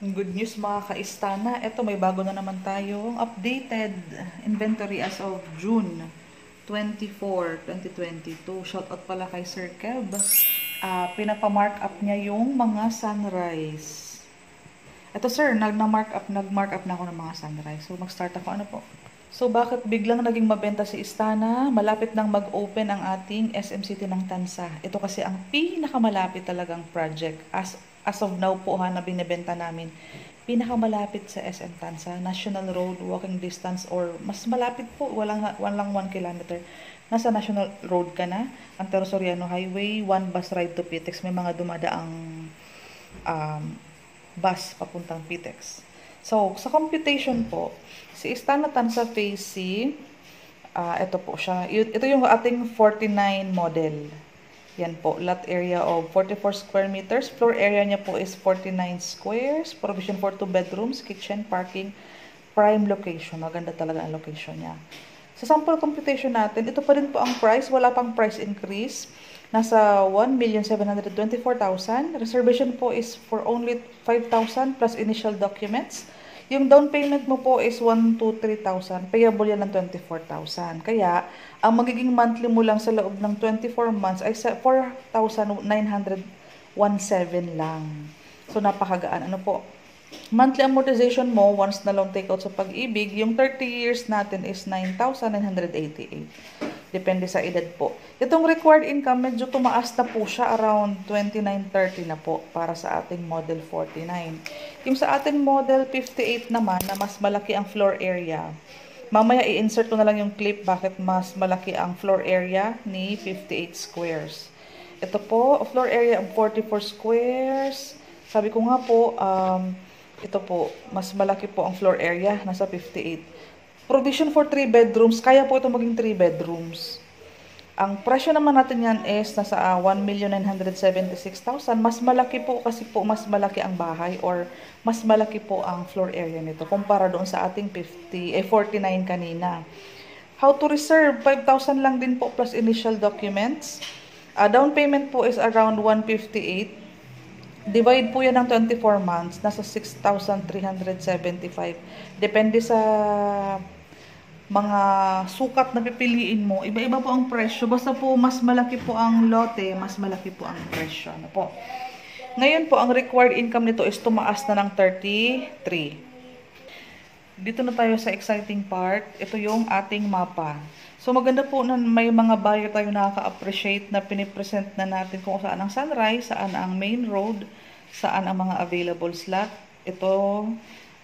Good news mga ka-istana. Ito may bago na naman tayong updated inventory as of June 24, 2022. Shoutout pala kay Sir Kev. Pinapa-mark up niya yung mga sunrise. Ito sir, nag-mark up na ako ng mga sunrise. So mag-start ako. Ano po? So bakit biglang naging mabenta si Istana? Malapit nang mag-open ang ating SM City ng Tansa. Ito kasi ang pinakamalapit talagang project. As of now po na binebenta namin. Pinakamalapit sa SM Tansa, National Road, walking distance or mas malapit po, walang 1 kilometer. Nasa National Road ka na, Antero Soriano Highway, 1 bus ride to Pitex. May mga dumadaang um, bus papuntang Pitex. So, sa computation po, si Istana Tansa Phase C, ito po siya. Ito yung ating 49 model. Yan po, lot area of 44 square meters. Floor area niya po is 49 squares. Provision for 2 bedrooms, kitchen, parking, prime location. Maganda talaga ang location niya. Sa sample computation natin, ito pa rin po ang price. Wala pang price increase. Nasa 1,724,000. Reservation po is for only 5,000 plus initial documents. Yung down payment mo po is 1,2,3,000. Payable yan ng 24,000. Kaya, ang magiging monthly mo lang sa loob ng 24 months ay 4,917 lang. So, napakagaan. Ano po? Monthly amortization mo, once na loan takeout sa Pag-ibig, yung 30 years natin is 9,988. Depende sa edad po. Itong required income, medyo tumaas na po siya. Around 29-30 na po para sa ating model 49. Yung sa ating model 58 naman, na mas malaki ang floor area. Mamaya i-insert ko na lang yung clip bakit mas malaki ang floor area ni 58 squares. Ito po, floor area of 44 squares. Sabi ko nga po, ito po, mas malaki po ang floor area, nasa 58. Provision for 3 bedrooms, kaya po ito maging 3 bedrooms. Ang presyo naman natin yan is nasa 1,976,000. Mas malaki po kasi po mas malaki ang bahay or mas malaki po ang floor area nito kumpara doon sa ating 49 kanina. How to reserve? 5,000 lang din po plus initial documents. Down payment po is around 158. Divide po yan ng 24 months. Nasa 6,375. Depende sa mga sukat na pipiliin mo, iba-iba po ang presyo. Basta po mas malaki po ang lote, mas malaki po ang presyo. Ano po? Ngayon po, ang required income nito is tumaas na ng 33. Dito na tayo sa exciting part. Ito yung ating mapa. So maganda po na may mga buyer tayo nakaka-appreciate na pinipresent na natin kung saan ang sunrise, saan ang main road, saan ang mga available slot. Ito,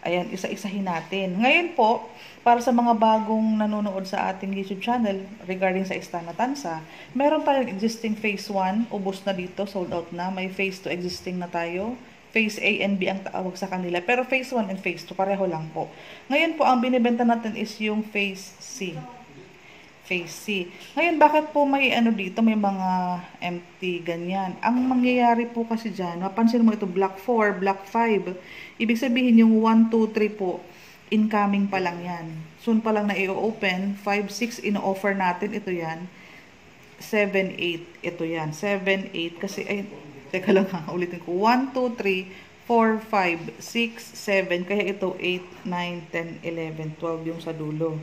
ayan, isa-isahin natin. Ngayon po, para sa mga bagong nanonood sa ating YouTube channel regarding sa Istana Tansa, meron tayong existing phase 1, ubos na dito, sold out na. May phase 2 existing na tayo. Phase A and B ang tawag sa kanila. Pero phase 1 and phase 2, pareho lang po. Ngayon po, ang binibenta natin is yung phase C. Phase C. Ngayon, bakit po may ano dito, may mga empty ganyan? Ang mangyayari po kasi dyan, mapansin mo ito, block 4, block 5. Ibig sabihin yung 1, 2, 3 po, incoming pa lang yan. Soon pa lang na i-open. 5, 6, ino-offer natin. Ito yan. 7, 8. Ito yan. 7, 8. Kasi, ay, teka lang ha. Ulitin ko. 1, 2, 3, 4, 5, 6, 7. Kaya ito 8, 9, 10, 11, 12 yung sa dulo.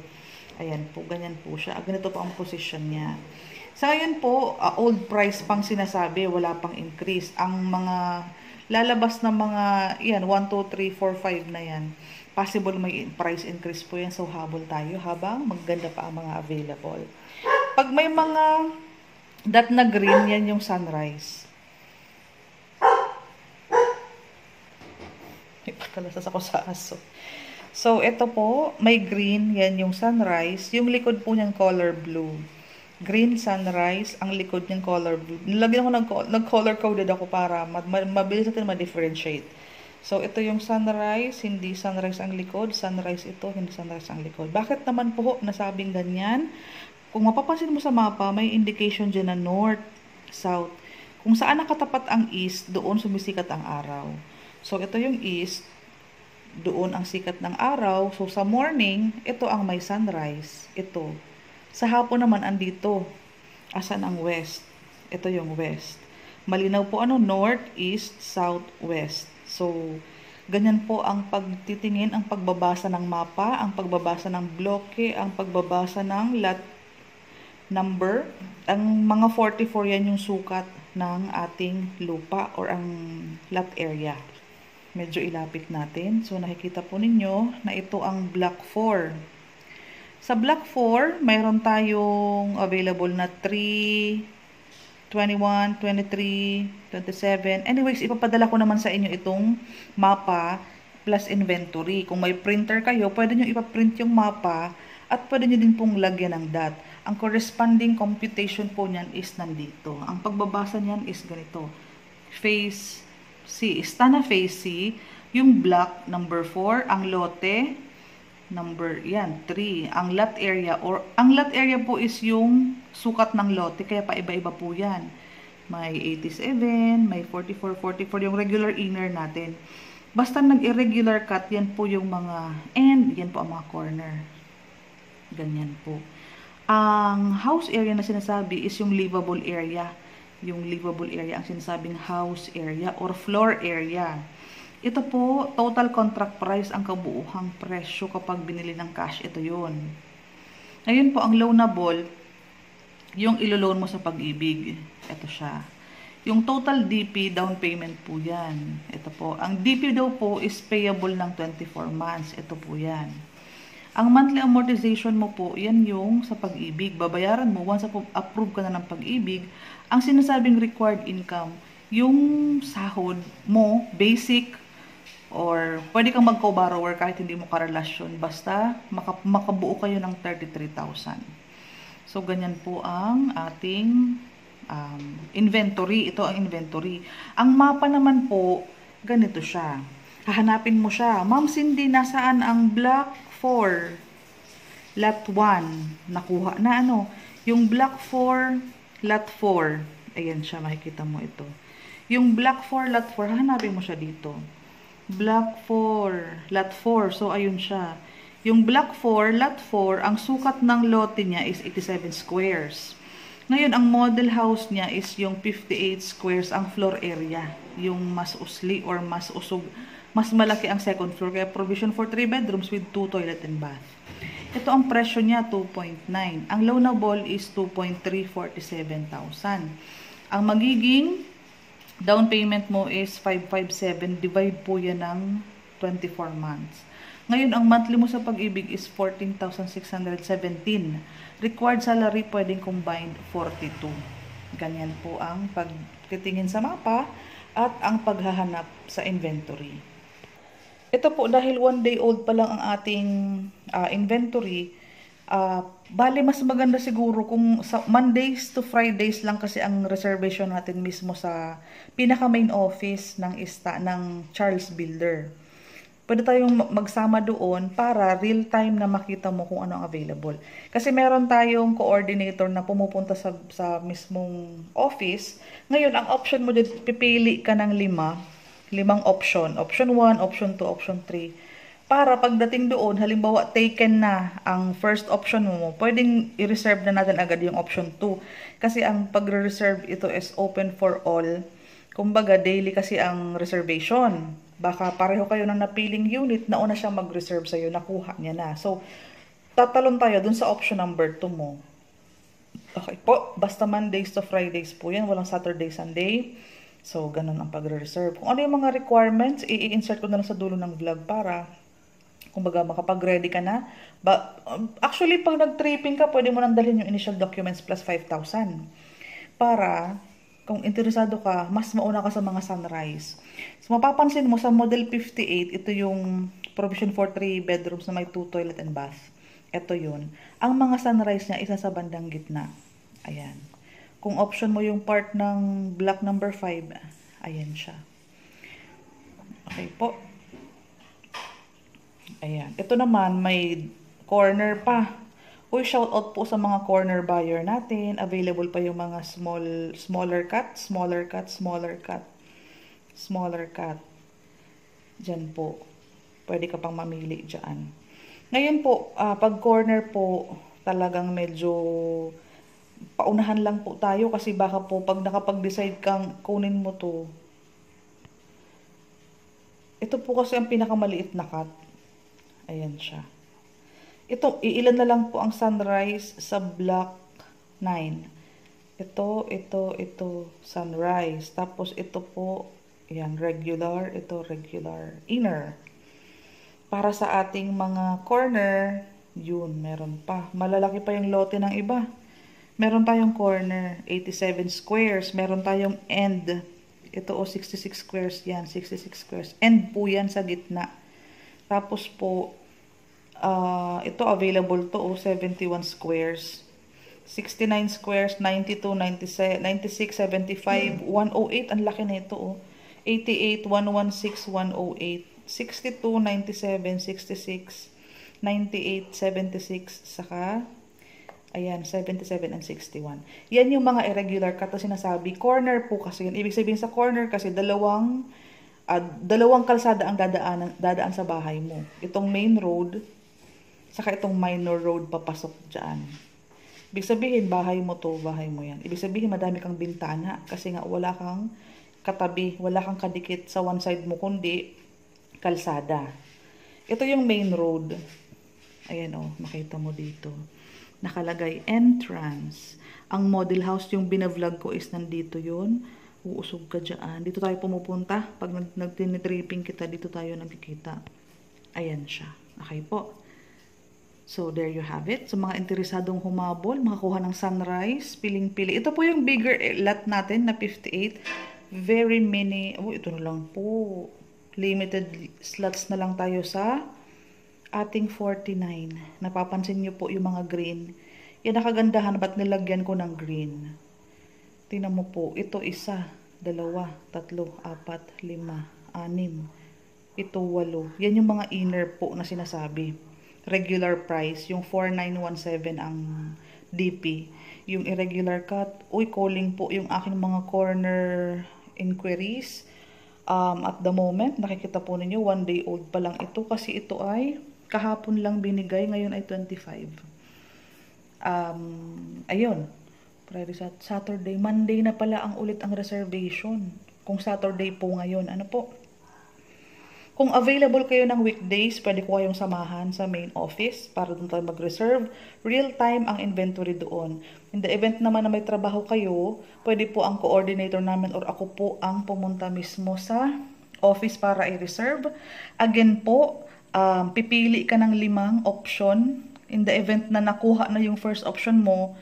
Ayan po. Ganyan po siya. Ganito po ang position niya. Sa ngayon po, old price pang sinasabi. Wala pang increase. Ang mga lalabas na mga, yan, 1, 2, 3, 4, 5 na yan. Possible may price increase po yan. So, habol tayo habang maganda pa ang mga available. Pag may mga dot na green, yan yung sunrise. May patalasas ako sa aso. So, ito po, may green, yan yung sunrise. Yung likod po niyang color blue. Green sunrise, ang likod niyang color blue. Nilagyan ko nag-color coded ako para mabilis natin ma-differentiate. So, ito yung sunrise, hindi sunrise ang likod. Sunrise ito, hindi sunrise ang likod. Bakit naman po nasabing ganyan? Kung mapapansin mo sa mapa, may indication dyan na north, south. Kung saan nakatapat ang east, doon sumisikat ang araw. So, ito yung east, doon ang sikat ng araw. So, sa morning, ito ang may sunrise. Ito. Sa hapon naman, andito. Asan ang west? Ito yung west. Malinaw po ano, north, east, south, west. So, Ganyan po ang pagtitingin, ang pagbabasa ng mapa, ang pagbabasa ng bloke, ang pagbabasa ng lot number. Ang mga 44 yan yung sukat ng ating lupa or ang lot area. Medyo ilapit natin. So nakikita po ninyo na ito ang block 4. Sa block 4, mayroon tayong available na 3, 21, 23, 27. Anyways, ipapadala ko naman sa inyo itong mapa plus inventory. Kung may printer kayo, pwede nyo ipaprint yung mapa at pwede nyo din pong lagyan ng dot. Ang corresponding computation po niyan is nandito. Ang pagbabasa niyan is ganito. Phase C. Istana phase C, yung block number 4, ang lote number, yan, 3. Ang lot area, or ang lot area po is yung sukat ng lote, kaya pa iba-iba po yan. May 87, may 44, 44, yung regular inner natin. Basta nag-irregular cut, yan po yung mga end, yan po ang mga corner. Ganyan po. Ang house area na sinasabi is yung livable area. Yung livable area ang sinasabing house area or floor area. Ito po, total contract price, ang kabuuhang presyo kapag binili ng cash. Ito yun. Ngayon po, ang loanable, yung ilo-loan mo sa Pag-ibig. Ito siya. Yung total DP, down payment po yan. Ito po. Ang DP daw po is payable ng 24 months. Ito po yan. Ang monthly amortization mo po, yan yung sa Pag-ibig. Babayaran mo, once approve ka na ng Pag-ibig, ang sinasabing required income, yung sahod mo, basic, or pwede kang mag-co-borrower kahit hindi mo karelasyon. Basta makabuo kayo ng 33,000. So, ganyan po ang ating inventory. Ito ang inventory. Ang mapa naman po, ganito siya. Hahanapin mo siya. Ma'am Cindy, nasaan ang block 4? Lot 1. Nakuha na ano? Yung block 4, lot 4. Ayan siya, makikita mo ito. Yung block 4, lot 4, hahanapin mo siya dito. Block 4, lot 4. So, ayun siya. Yung block 4, lot 4, ang sukat ng lote niya is 87 squares. Ngayon, ang model house niya is yung 58 squares ang floor area. Yung mas usli or mas usog, mas malaki ang second floor. Kaya provision for 3 bedrooms with 2 toilet and bath. Ito ang presyo niya, 2.9. Ang loanable is 2.347,000. Ang magiging down payment mo is 557. Divide po yan ng 24 months. Ngayon, ang monthly mo sa Pag-ibig is 14,617. Required salary, pwedeng combined 42. Ganyan po ang pagtitingin sa mapa at ang paghahanap sa inventory. Ito po, dahil 1 day old pa lang ang ating inventory, bali mas maganda siguro kung sa Mondays to Fridays lang kasi ang reservation natin mismo sa pinaka main office ng Charles Builder. Pwede tayong magsama doon para real time na makita mo kung ano ang available. Kasi meron tayong coordinator na pumupunta sa mismong office. Ngayon, ang option mo dito, pipili ka ng limang option. Option 1, option 2, option 3. Para pagdating doon, halimbawa taken na ang first option mo, pwedeng i-reserve na natin agad yung option 2. Kasi ang pagre-reserve ito is open for all. Kumbaga, daily kasi ang reservation. Baka pareho kayo ng napiling unit, nauna siyang mag-reserve sa'yo, nakuha niya na. So, tatalon tayo dun sa option number 2 mo. Okay po, basta Mondays to Fridays po yan, walang Saturday, Sunday. So, ganun ang pagre-reserve. Kung ano yung mga requirements, i-insert ko na lang sa dulo ng vlog para, kumbaga, makapag-ready ka na. Actually, pag nag-tripping ka, pwede mo nang dalhin yung initial documents plus 5,000. Para, kung interesado ka, mas mauna ka sa mga sunrise. So, mapapansin mo sa model 58, ito yung provision for 3 bedrooms na may 2 toilet and bath. Ito yun. Ang mga sunrise niya, isa sa bandang gitna. Ayan. Kung option mo yung part ng block number 5, ayan siya. Okay po. Ayan. Ito naman, may corner pa. Uy, shout out po sa mga corner buyer natin. Available pa yung mga smaller cut. Diyan po. Pwede ka pang mamili dyan. Ngayon po, pag corner po, talagang medyo paunahan lang po tayo kasi baka po pag nakapag-decide kang kunin mo to, Ito po kasi ang pinakamaliit na cut. Ayan siya. Ito, iilan na lang po ang Sunrise sa Block 9. Ito, Sunrise. Tapos ito po, yan, regular. Ito, regular. Inner. Para sa ating mga corner, yun, meron pa. Malalaki pa yung lote ng iba. Meron tayong corner, 87 squares. Meron tayong end. Ito, 66 squares yan, 66 squares. End po yan sa gitna. Tapos po, ito available to, 71 squares. 69 squares, 92, 96, 75, 108. Ang laki na ito, 88, 116, 108. 62, 97, 66, 98, 76, saka, ayan, 77 and 61. Yan yung mga irregular cut na sinasabi. Corner po kasi yan. Ibig sabihin sa corner kasi dalawang kalsada ang dadaan sa bahay mo. Itong main road, saka itong minor road papasok dyan. Ibig sabihin, bahay mo to, bahay mo yan. Ibig sabihin, madami kang bintana kasi nga wala kang katabi, wala kang kadikit sa one side mo, kundi kalsada. Ito yung main road. Ayan makita mo dito. Nakalagay entrance. Ang model house yung binavlog ko is nandito yun. Uusog ka dyan. Dito tayo pumupunta. Pag nag-tripping kita, dito tayo nagkikita. Ayan siya. Okay po. So, there you have it. So, mga interesadong humabol, makakuha ng Sunrise, piling-pili. Ito po yung bigger lot natin na 58. Very many. Ito na lang po. Limited slots na lang tayo sa ating 49. Napapansin nyo po yung mga green. Yan nakagandahan, ba't nilagyan ko ng green? Tingnan mo po, ito 1, 2, 3, 4, 5, 6. Ito 8. Yan yung mga inner po na sinasabi. Regular price, yung 4917 ang DP. Yung irregular cut, calling po yung aking mga corner inquiries. At the moment, nakikita po ninyo, 1 day old pa lang ito kasi ito ay kahapon lang binigay, ngayon ay 25. Ayun. Friday, Saturday, Monday na pala ang ulit ang reservation. Kung Saturday po ngayon, ano po? Kung available kayo ng weekdays, pwede ko kayong samahan sa main office para doon tayo mag-reserve. Real time ang inventory doon. In the event naman na may trabaho kayo, pwede po ang coordinator namin or ako po ang pumunta mismo sa office para i-reserve. Again po, pipili ka ng 5 option. In the event na nakuha na yung first option mo,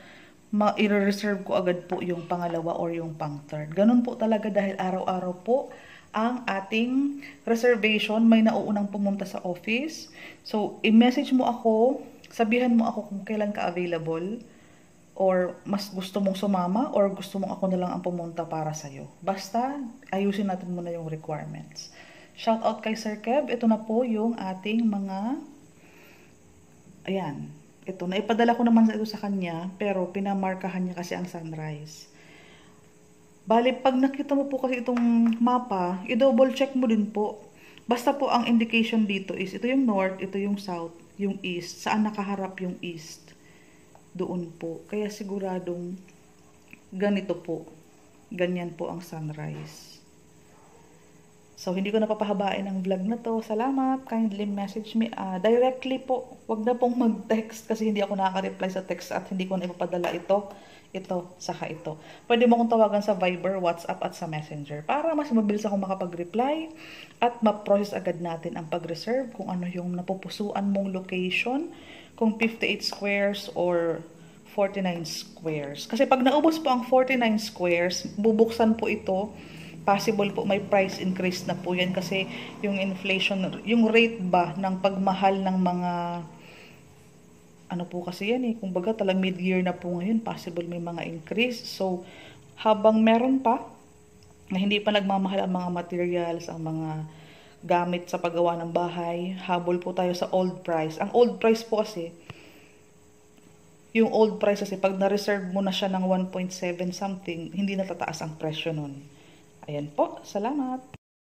i-reserve ko agad po yung pangalawa or yung pang-third. Ganun po talaga dahil araw-araw po ang ating reservation, may nauunang pumunta sa office. So, i-message mo ako, sabihan mo ako kung kailan ka available, or mas gusto mong sumama, or gusto mong ako na lang ang pumunta para sa'yo. Basta, ayusin natin muna yung requirements. Shout out kay Sir Kev. Ito na po yung ating mga, ayan, ito, naipadala ko naman ito sa kanya, pero pinamarkahan niya kasi ang Sunrise. Bali, pag nakita mo po kasi itong mapa, i-double check mo din po. Basta po ang indication dito is, ito yung north, ito yung south, yung east. Saan nakaharap yung east? Doon po. Kaya siguradong ganito po. Ganyan po ang Sunrise. So, hindi ko napapahabain ang vlog na to. Salamat. Kindly message me directly po. Huwag na pong mag-text kasi hindi ako nakaka-reply sa text at hindi ko na ipapadala ito, saka ito. Pwede mo akong tawagan sa Viber, WhatsApp at sa Messenger para mas mabilis akong makapag-reply at ma-process agad natin ang pag-reserve kung ano yung napupusuan mong location, kung 58 squares or 49 squares. Kasi pag naubos po ang 49 squares, bubuksan po ito. Possible po may price increase na po yan kasi yung inflation, yung rate ba ng pagmahal ng mga ano po kasi yan kumbaga talang mid-year na po ngayon, possible may mga increase. So, habang meron pa na hindi pa nagmamahal ang mga materials, ang mga gamit sa paggawa ng bahay, habol po tayo sa old price. Ang old price po kasi, yung old price kasi pag na-reserve mo na siya ng 1.7 something, hindi natataas ang presyo nun. Ayan po, salamat!